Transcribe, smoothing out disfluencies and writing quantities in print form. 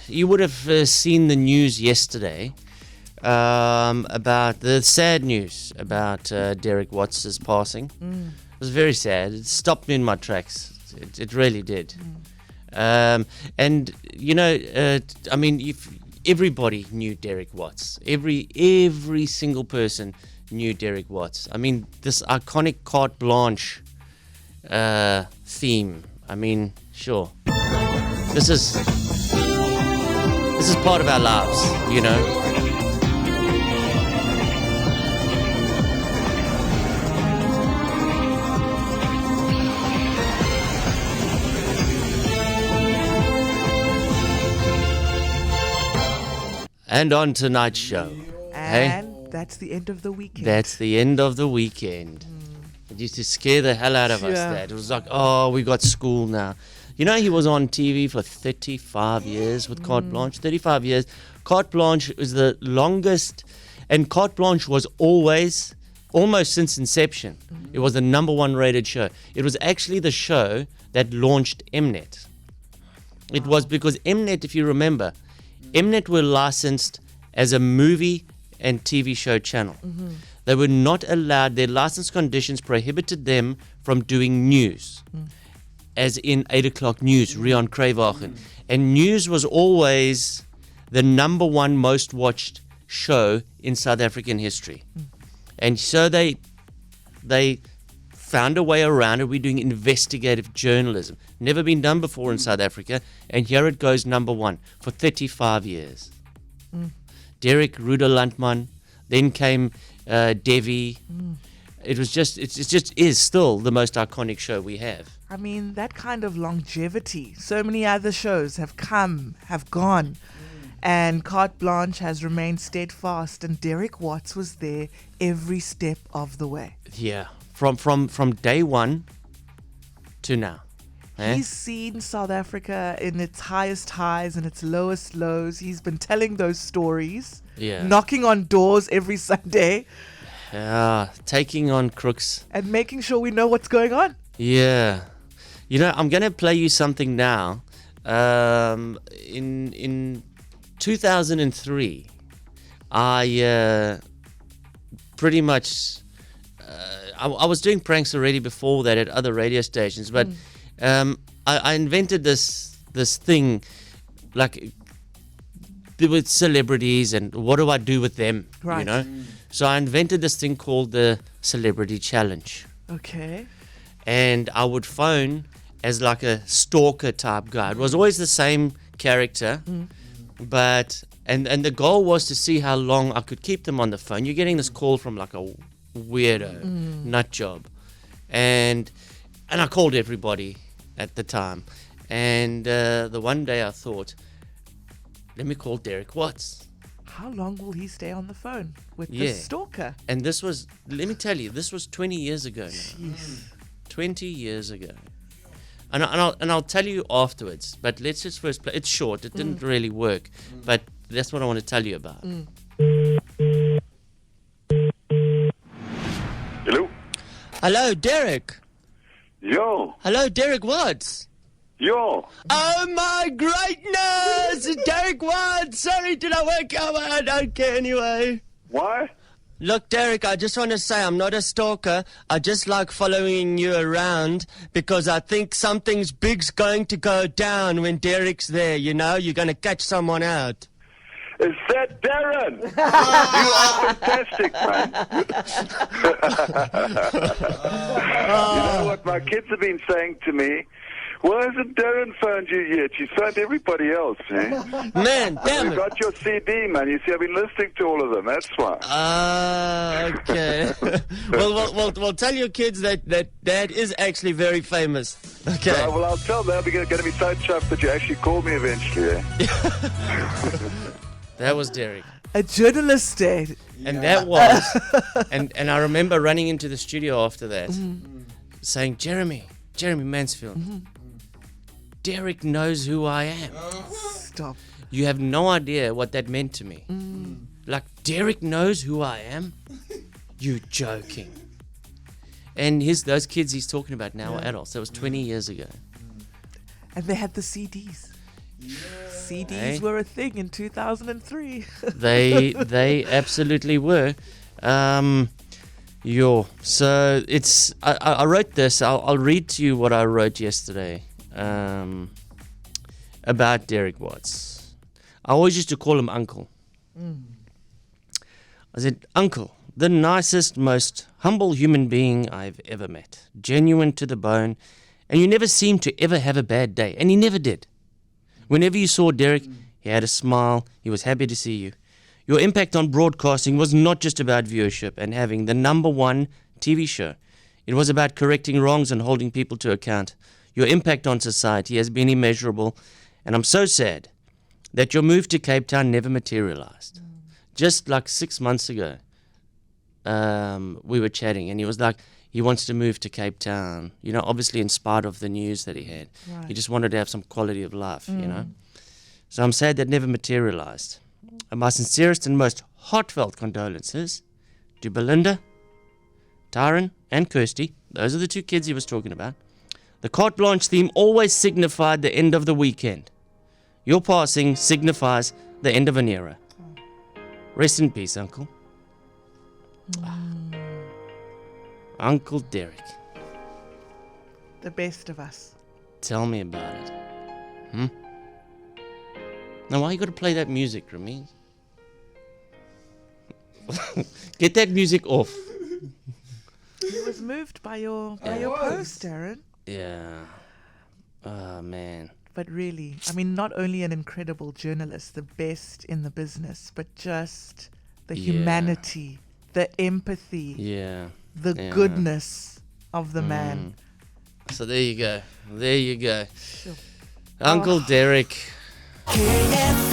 you would have seen the news yesterday about the sad news about Derek Watts' passing. It was very sad. It stopped me in my tracks. It really did. And you know, I mean, if everybody knew Derek Watts, every single person knew Derek Watts. I mean, this iconic carte blanche theme. I mean, sure, this is part of our lives, you know. And on tonight's show. And that's the end of the weekend. That's the end of the weekend. It used to scare the hell out of us, that. It was like, oh, we got school now. You know, he was on TV for 35 years with Carte Blanche. 35 years. Carte Blanche is the longest. And Carte Blanche was always, almost since inception, it was the #1 rated show. It was actually the show that launched Mnet. It was because Mnet, if you remember, Mnet were licensed as a movie and TV show channel. They were not allowed, their license conditions prohibited them from doing news, as in 8 o'clock news, Rian Kruiwagen. And news was always the #1 most watched show in South African history. And so they found a way around it. We're doing investigative journalism. Never been done before in South Africa. And here it goes, #1 for 35 years. Derek Ruderlandman. Then came Devi. It just is still the most iconic show we have. I mean, that kind of longevity. So many other shows have come, have gone. And Carte Blanche has remained steadfast. And Derek Watts was there every step of the way. Yeah. From day one to now. He's seen South Africa in its highest highs and its lowest lows. He's been telling those stories, knocking on doors every Sunday. Taking on crooks. And making sure we know what's going on. Yeah. You know, I'm going to play you something now. In 2003, I pretty much... I was doing pranks already before that at other radio stations, but I invented this thing, like with celebrities and what do I do with them, you know? So I invented this thing called the Celebrity Challenge. Okay. And I would phone as like a stalker type guy. It was always the same character, but and the goal was to see how long I could keep them on the phone. You're getting this call from like a weirdo nut job, and I called everybody at the time, and the one day I thought, let me call Derek Watts. How long will he stay on the phone with this stalker? And this was, let me tell you, this was 20 years ago now. 20 years ago. And I'll tell you afterwards, but let's just first play. It's short, it didn't really work, but that's what I want to tell you about. Hello? Hello, Derek. Yo. Hello, Derek Watts. Yo. Oh my greatness! Derek Watts! Sorry, did I wake up? I don't care anyway. Why? Look, Derek, I just want to say I'm not a stalker. I just like following you around because I think something's big's going to go down when Derek's there, you know? You're going to catch someone out. Is that Darren? You are fantastic, man. You know what my kids have been saying to me? Why hasn't Darren phoned you yet? She's phoned everybody else, eh? Man, damn it. I got your CD, man. You see, I've been listening to all of them. That's why. Okay. well, tell your kids that Dad is actually very famous. Okay. Well, I'll tell them. They're going to be so chuffed that you actually called me eventually, eh? That was Derek. A journalist, eh? And that was... and I remember running into the studio after that, saying, Jeremy Mansfield, Derek knows who I am. Stop. You have no idea what that meant to me. Like, Derek knows who I am? You joking. And those kids he's talking about now are adults. That was 20 years ago. And they had the CDs. CDs were a thing in 2003. They absolutely were. So it's I wrote this. I'll read to you what I wrote yesterday about Derek Watts. I always used to call him Uncle. I said, Uncle, the nicest, most humble human being I've ever met. Genuine to the bone, and you never seemed to ever have a bad day, and he never did. Whenever you saw Derek, he had a smile, he was happy to see you. Your impact on broadcasting was not just about viewership and having the #1 TV show. It was about correcting wrongs and holding people to account. Your impact on society has been immeasurable, and I'm so sad that your move to Cape Town never materialized. Just like 6 months ago, we were chatting, and he was like, he wants to move to Cape Town, obviously in spite of the news that he had. Right. He just wanted to have some quality of life, So I'm sad that never materialized. And my sincerest and most heartfelt condolences to Belinda, Tyron, and Kirsty. Those are the 2 kids he was talking about. The carte blanche theme always signified the end of the weekend. Your passing signifies the end of an era. Rest in peace, Uncle. Uncle Derek. The best of us. Tell me about it. Now, why you got to play that music, Ramin? Get that music off. He was moved by your post, Darren. Yeah. Oh, man. But really, not only an incredible journalist, the best in the business, but just the humanity, the empathy, the goodness of the man. So there you go. Sure. Uncle Derek. KFM.